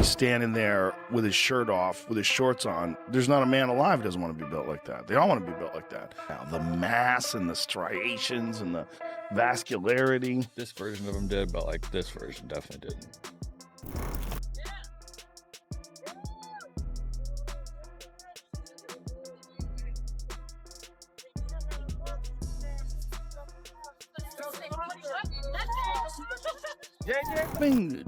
he's standing there with his shirt off, with his shorts on. There's not a man alive who doesn't want to be built like that. They all want to be built like that. Now, the mass and the striations and the vascularity. This version of him did, but like this version definitely didn't. Being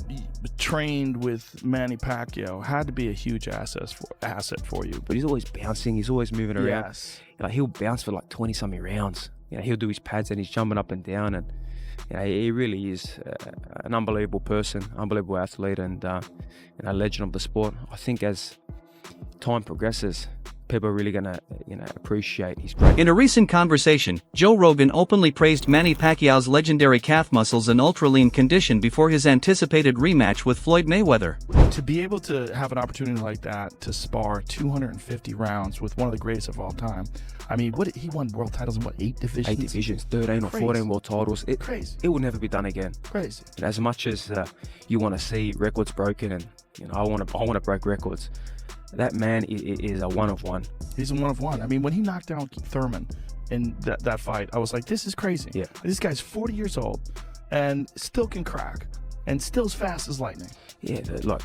trained with Manny Pacquiao had to be a huge asset for you. But he's always bouncing. He's always moving around. Yes. Like he'll bounce for like 20-something rounds. He'll do his pads and he's jumping up and down, and he really is an unbelievable person, unbelievable athlete, and a legend of the sport. I think as time progresses, people are really gonna, appreciate his great. In a recent conversation, Joe Rogan openly praised Manny Pacquiao's legendary calf muscles and ultra-lean condition before his anticipated rematch with Floyd Mayweather. To be able to have an opportunity like that to spar 250 rounds with one of the greatest of all time. I mean, he won world titles in what, 8 divisions? 8 divisions, 13 or 14 world titles. Crazy. It will never be done again. Crazy. And as much as you want to see records broken, and I want to break records. That man is a one of one. He's a one of one. I mean, when he knocked down Thurman in that fight, I was like, this is crazy. Yeah. This guy's 40 years old and still can crack and still as fast as lightning. Yeah, look,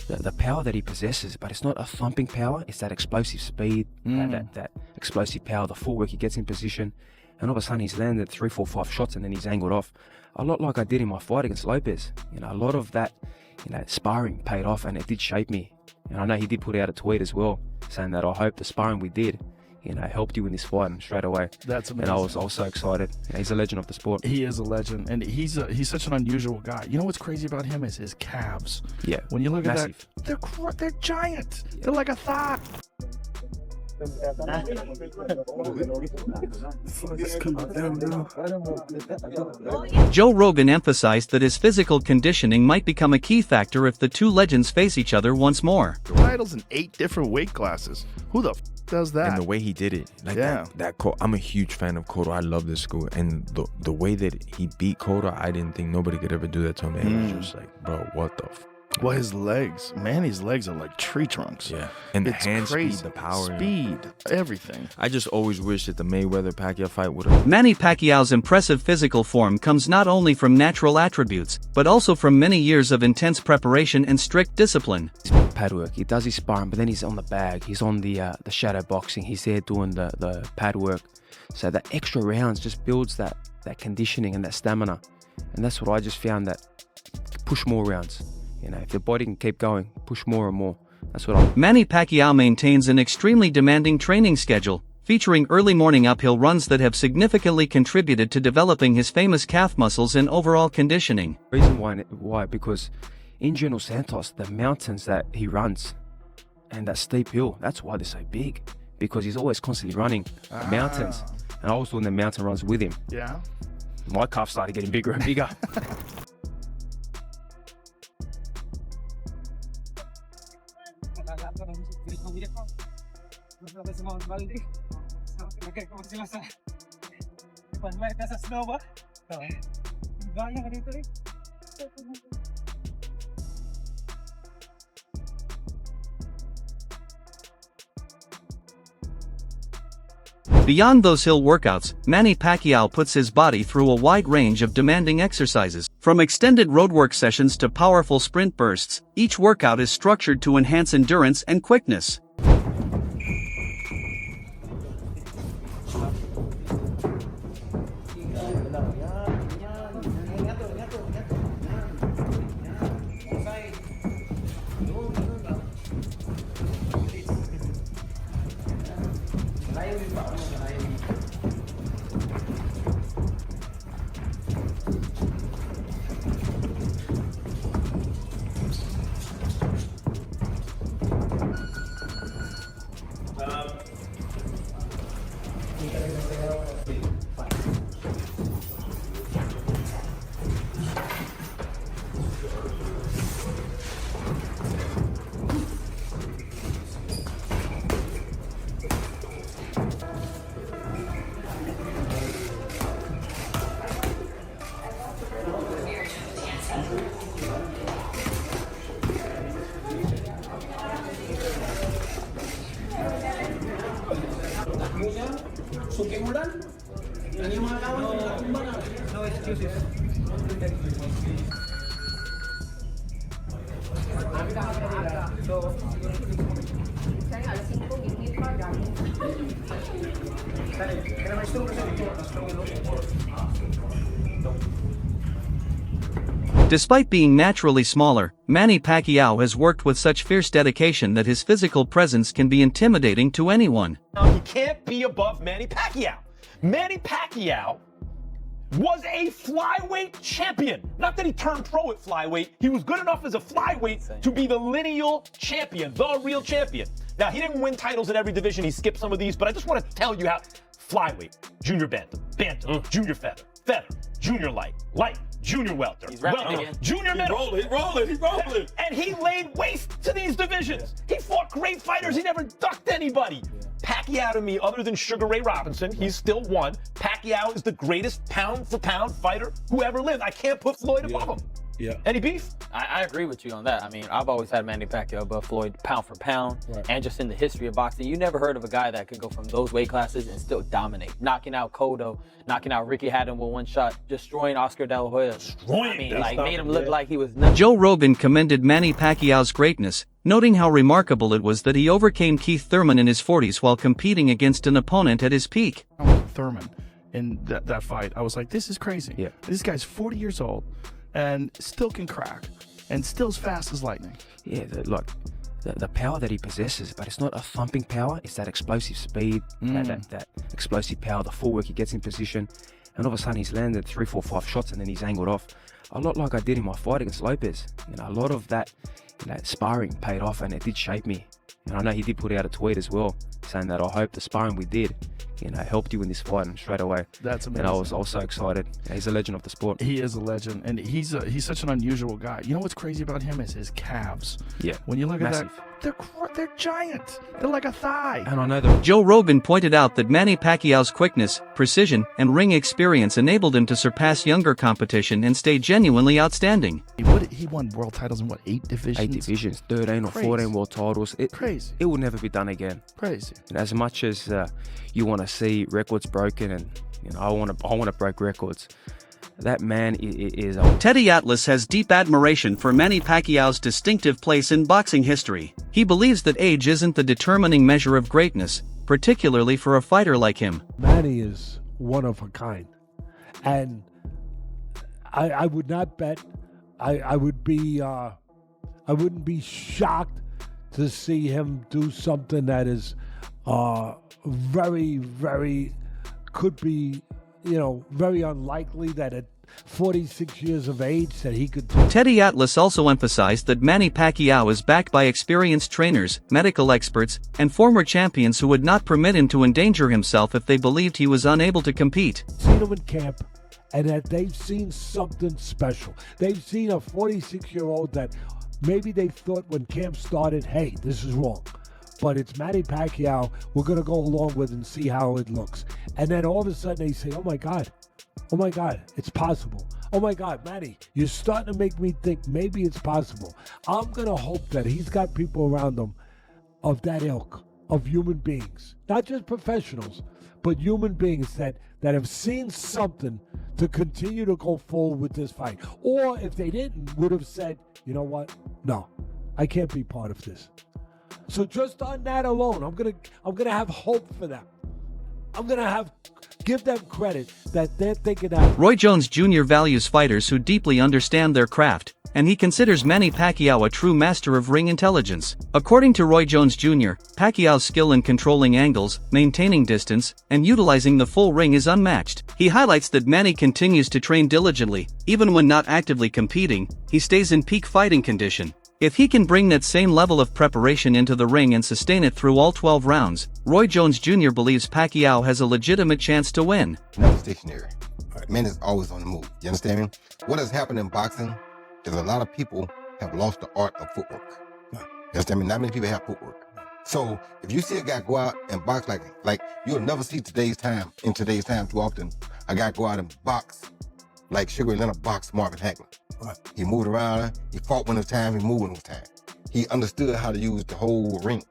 the power that he possesses, but it's not a thumping power. It's that explosive speed, that explosive power, the footwork he gets in position. And all of a sudden he's landed 3, 4, 5 shots and then he's angled off. A lot like I did in my fight against Lopez. A lot of that, sparring paid off, and it did shape me. And I know he did put out a tweet as well, saying that I hope the sparring we did, helped you in this fight, and straight away. That's amazing. And I was so excited. He's a legend of the sport. He is a legend, and he's such an unusual guy. You know what's crazy about him is his calves. Yeah. When you look massive. at that, they're giant. Yeah. They're like a thigh. Joe Rogan emphasized that his physical conditioning might become a key factor if the two legends face each other once more. Titles in 8 different weight classes. Who the does that? And the way he did it, like that I'm a huge fan of Cotto. I love this school, and the way that he beat Cotto, I didn't think nobody could ever do that to him. And it was just like, bro, what the Well, his legs, Manny's legs are like tree trunks. Yeah, and the it's hand crazy. speed, the power. Speed, everything. I just always wish that the Mayweather-Pacquiao fight would have... Manny Pacquiao's impressive physical form comes not only from natural attributes, but also from many years of intense preparation and strict discipline. Pad work, he does his sparring, but then he's on the bag, he's on the shadow boxing, he's there doing the pad work. So that extra rounds just builds that conditioning and that stamina. And that's what I just found, that push more rounds. If the body can keep going, push more and more. That's what Manny Pacquiao maintains an extremely demanding training schedule, featuring early morning uphill runs that have significantly contributed to developing his famous calf muscles and overall conditioning. Reason why? Because in General Santos, the mountains that he runs and that steep hill, that's why they're so big. Because he's always constantly running mountains. And I was doing the mountain runs with him. Yeah. My calf started getting bigger and bigger. Beyond those hill workouts, Manny Pacquiao puts his body through a wide range of demanding exercises. From extended roadwork sessions to powerful sprint bursts, each workout is structured to enhance endurance and quickness. No excuses. Despite being naturally smaller, Manny Pacquiao has worked with such fierce dedication that his physical presence can be intimidating to anyone. He can't be above Manny Pacquiao. Manny Pacquiao was a flyweight champion. Not that he turned pro at flyweight. He was good enough as a flyweight to be the lineal champion, the real champion. Now, he didn't win titles in every division. He skipped some of these, but I just want to tell you how flyweight, junior bantam, junior feather, junior light, junior welter, junior middle. He rolling. And he laid waste to these divisions. He fought great fighters. He never ducked anybody. Pacquiao, to me, other than Sugar Ray Robinson, he's still one. Pacquiao is the greatest pound-for-pound fighter who ever lived. I can't put Floyd above him. Yeah. Any beef? I agree with you on that. I mean, I've always had Manny Pacquiao above Floyd pound for pound, and just in the history of boxing, you never heard of a guy that could go from those weight classes and still dominate. Knocking out Cotto, knocking out Ricky Hatton with one shot, destroying Oscar De La Hoya. Made him look like he was nuts. Joe Rogan commended Manny Pacquiao's greatness, noting how remarkable it was that he overcame Keith Thurman in his 40s while competing against an opponent at his peak. Thurman in that fight, I was like, this is crazy. Yeah. This guy's 40 years old and still can crack and still as fast as lightning. Yeah, the power that he possesses, but it's not a thumping power. It's that explosive speed, that explosive power, the footwork he gets in position, and all of a sudden he's landed 3, 4, 5 shots and then he's angled off. A lot like I did in my fight against Lopez. A lot of that sparring paid off and it did shape me. And I know he did put out a tweet as well, saying that I hope the sparring we did, helped you in this fight. And straight away, that's amazing. And I was so excited. He's a legend of the sport. He is a legend, and he's such an unusual guy. You know what's crazy about him is his calves. Yeah, when you look massive. at that, they're giant. They're like a thigh. And I know that Joe Rogan pointed out that Manny Pacquiao's quickness, precision, and ring experience enabled him to surpass younger competition and stay genuinely outstanding. He won world titles in 8 divisions? 8 divisions, 13 or 14 world titles. Crazy. It will never be done again. Crazy. And as much as you want to see records broken, and I want to break records, that man is. Teddy Atlas has deep admiration for Manny Pacquiao's distinctive place in boxing history. He believes that age isn't the determining measure of greatness, particularly for a fighter like him. Manny is one of a kind, and I would not bet. I wouldn't be shocked to see him do something that is very, very, could be, very unlikely that at 46 years of age that he could do. Teddy Atlas also emphasized that Manny Pacquiao is backed by experienced trainers, medical experts, and former champions who would not permit him to endanger himself if they believed he was unable to compete. Seen him in camp, and that they've seen something special. They've seen a 46-year-old that maybe they thought when camp started, hey, this is wrong. But it's Manny Pacquiao, we're going to go along with and see how it looks. And then all of a sudden they say, oh my God, it's possible. Oh my God, Manny, you're starting to make me think maybe it's possible. I'm going to hope that he's got people around him of that ilk, of human beings, not just professionals, but human beings that have seen something to continue to go forward with this fight. Or if they didn't, would have said, you know what? No, I can't be part of this. So just on that alone, I'm gonna have hope for them. I'm gonna give them credit that they're thinking that. Roy Jones Jr. values fighters who deeply understand their craft, and he considers Manny Pacquiao a true master of ring intelligence. According to Roy Jones Jr., Pacquiao's skill in controlling angles, maintaining distance, and utilizing the full ring is unmatched. He highlights that Manny continues to train diligently. Even when not actively competing, he stays in peak fighting condition. If he can bring that same level of preparation into the ring and sustain it through all 12 rounds, Roy Jones Jr. believes Pacquiao has a legitimate chance to win. Never stationary. Man is always on the move. You understand me? What has happened in boxing is a lot of people have lost the art of footwork. You understand me? Not many people have footwork. So if you see a guy go out and box like you'll never see in today's time too often, a guy go out and box like Sugar Leonard boxed Marvin Hagler. He moved around, he fought one at a time, he moved one at a time. He understood how to use the whole ring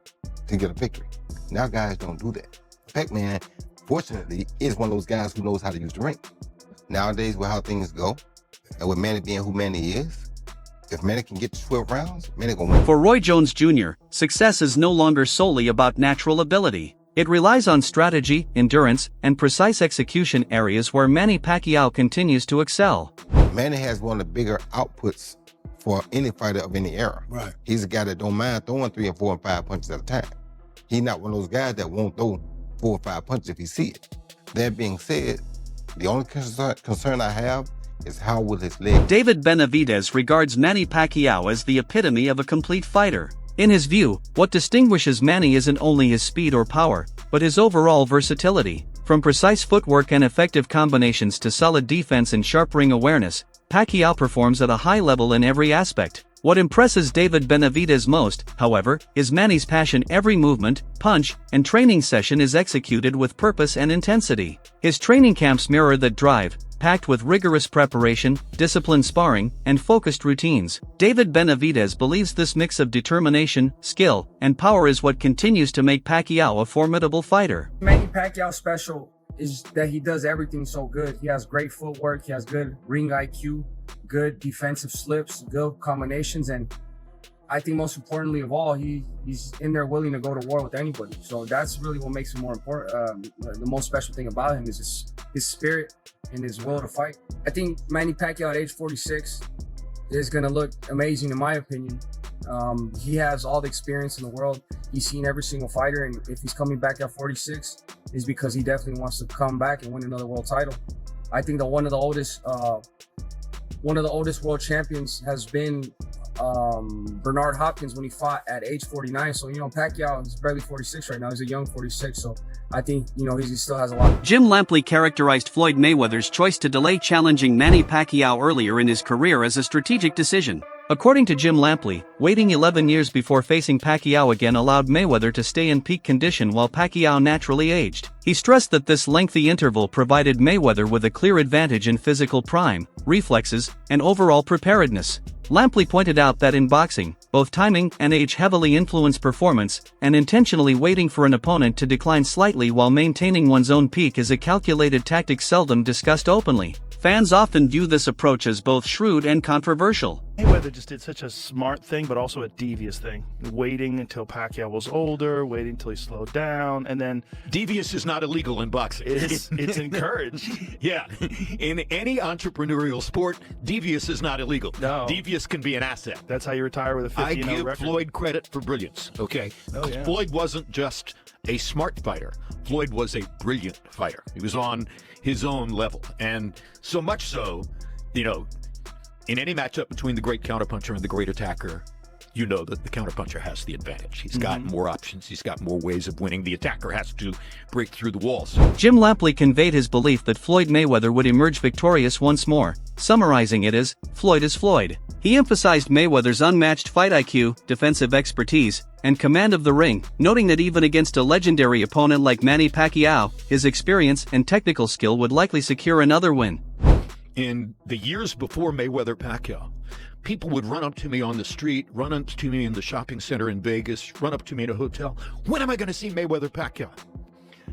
to get a victory. Now guys don't do that. Pac-Man fortunately, is one of those guys who knows how to use the ring. Nowadays, with how things go, and with Manny being who Manny is, if Manny can get to 12 rounds, Manny gonna win. For Roy Jones Jr., success is no longer solely about natural ability. It relies on strategy, endurance, and precise execution, areas where Manny Pacquiao continues to excel. Manny has one of the bigger outputs for any fighter of any era. Right. He's a guy that don't mind throwing 3 and 4 and 5 punches at a time. He's not one of those guys that won't throw 4 or 5 punches if he see it. That being said, the only concern I have is how will his leg. David Benavidez regards Manny Pacquiao as the epitome of a complete fighter. In his view, what distinguishes Manny isn't only his speed or power, but his overall versatility. From precise footwork and effective combinations to solid defense and sharp ring awareness, Pacquiao performs at a high level in every aspect. What impresses David Benavidez most, however, is Manny's passion. Every movement, punch, and training session is executed with purpose and intensity. His training camps mirror that drive, packed with rigorous preparation, disciplined sparring, and focused routines. David Benavidez believes this mix of determination, skill, and power is what continues to make Pacquiao a formidable fighter. Manny Pacquiao special is that he does everything so good. He has great footwork, he has good ring IQ, good defensive slips, good combinations, and I think most importantly of all, he's in there willing to go to war with anybody. So that's really what makes him more important. The most special thing about him is his spirit and his will to fight. I think Manny Pacquiao at age 46 is going to look amazing in my opinion. He has all the experience in the world. He's seen every single fighter, and if he's coming back at 46, is because he definitely wants to come back and win another world title. I think that one of the oldest world champions has been Bernard Hopkins when he fought at age 49. So, Pacquiao is barely 46 right now. He's a young 46. So I think, he still has a lot. Jim Lampley characterized Floyd Mayweather's choice to delay challenging Manny Pacquiao earlier in his career as a strategic decision. According to Jim Lampley, waiting 11 years before facing Pacquiao again allowed Mayweather to stay in peak condition while Pacquiao naturally aged. He stressed that this lengthy interval provided Mayweather with a clear advantage in physical prime, reflexes, and overall preparedness. Lampley pointed out that in boxing, both timing and age heavily influence performance, and intentionally waiting for an opponent to decline slightly while maintaining one's own peak is a calculated tactic seldom discussed openly. Fans often view this approach as both shrewd and controversial. Mayweather just did such a smart thing, but also a devious thing. Waiting until Pacquiao was older, waiting until he slowed down, and then... Devious is not illegal in boxing. It's encouraged. Yeah. In any entrepreneurial sport, devious is not illegal. No. Devious can be an asset. That's how you retire with a 50-0 record. I give Floyd credit for brilliance, okay? Oh, yeah. Floyd wasn't just a smart fighter. Floyd was a brilliant fighter. He was on his own level. And so much so, in any matchup between the great counterpuncher and the great attacker, you know that the counterpuncher has the advantage. He's got more options. He's got more ways of winning. The attacker has to break through the walls. Jim Lampley conveyed his belief that Floyd Mayweather would emerge victorious once more, summarizing it as, Floyd is Floyd. He emphasized Mayweather's unmatched fight IQ, defensive expertise, and command of the ring, noting that even against a legendary opponent like Manny Pacquiao, his experience and technical skill would likely secure another win. In the years before Mayweather-Pacquiao, people would run up to me on the street, run up to me in the shopping center in Vegas, run up to me in a hotel. When am I going to see Mayweather-Pacquiao?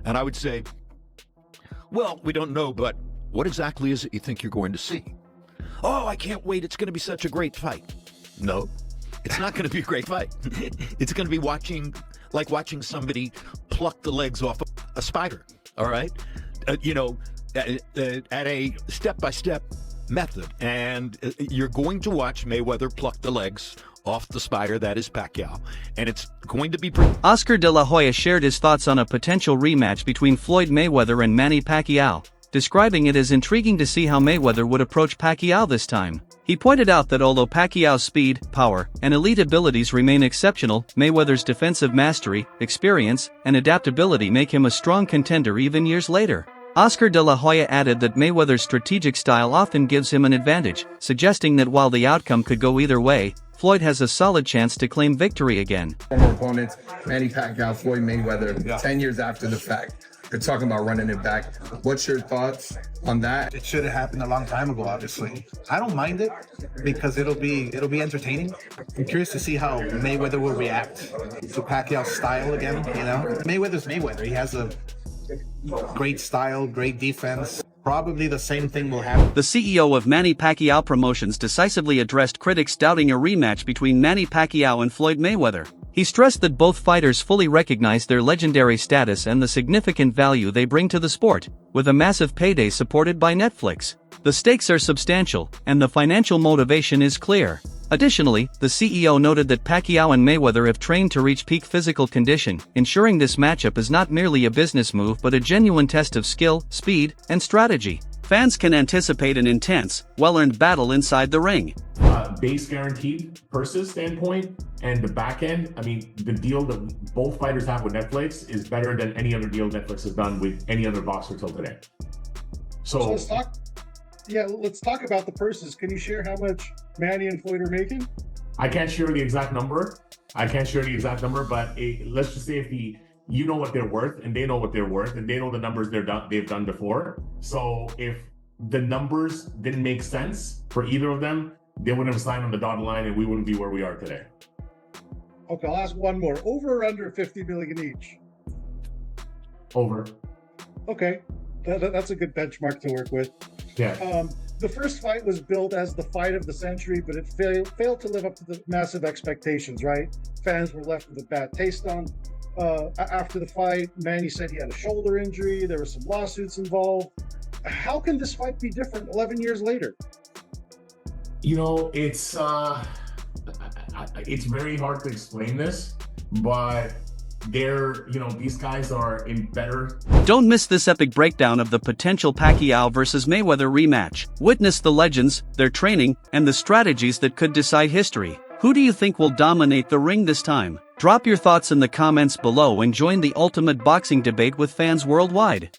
And I would say, well, we don't know, but what exactly is it you think you're going to see? Oh, I can't wait. It's going to be such a great fight. No, it's not going to be a great fight. It's going to be like watching somebody pluck the legs off a spider, all right? At a step-by-step method. And you're going to watch Mayweather pluck the legs off the spider that is Pacquiao. And it's going to be... Oscar De La Hoya shared his thoughts on a potential rematch between Floyd Mayweather and Manny Pacquiao, describing it as intriguing to see how Mayweather would approach Pacquiao this time. He pointed out that although Pacquiao's speed, power, and elite abilities remain exceptional, Mayweather's defensive mastery, experience, and adaptability make him a strong contender even years later. Oscar De La Hoya added that Mayweather's strategic style often gives him an advantage, suggesting that while the outcome could go either way, Floyd has a solid chance to claim victory again. Former opponents, Manny Pacquiao, Floyd Mayweather, 10 years after the fact. They're talking about running it back. What's your thoughts on that? It should have happened a long time ago, obviously. I don't mind it because it'll be entertaining. I'm curious to see how Mayweather will react to Pacquiao's style again, Mayweather's Mayweather. He has a great style, great defense. Probably the same thing will happen. The CEO of Manny Pacquiao Promotions decisively addressed critics doubting a rematch between Manny Pacquiao and Floyd Mayweather. He stressed that both fighters fully recognize their legendary status and the significant value they bring to the sport, with a massive payday supported by Netflix. The stakes are substantial, and the financial motivation is clear. Additionally, the CEO noted that Pacquiao and Mayweather have trained to reach peak physical condition, ensuring this matchup is not merely a business move but a genuine test of skill, speed, and strategy. Fans can anticipate an intense, well-earned battle inside the ring. Base guaranteed purses standpoint and the back end, I mean, the deal that both fighters have with Netflix is better than any other deal Netflix has done with any other boxer till today. So let's talk about the purses. Can you share how much Manny and Floyd are making? I can't share the exact number. But let's just say if you know what they're worth and they know what they're worth and they know the numbers they've done before. So if the numbers didn't make sense for either of them, they wouldn't have signed on the dotted line and we wouldn't be where we are today. Okay, I'll ask one more. Over or under 50 million each? Over. Okay, that's a good benchmark to work with. Yeah. The first fight was billed as the fight of the century, but it failed to live up to the massive expectations, right? Fans were left with a bad taste on. After the fight, Manny said he had a shoulder injury. There were some lawsuits involved. How can this fight be different 11 years later? You know, it's very hard to explain this, but these guys are in better. Don't miss this epic breakdown of the potential Pacquiao vs. Mayweather rematch. Witness the legends, their training, and the strategies that could decide history. Who do you think will dominate the ring this time? Drop your thoughts in the comments below and join the ultimate boxing debate with fans worldwide.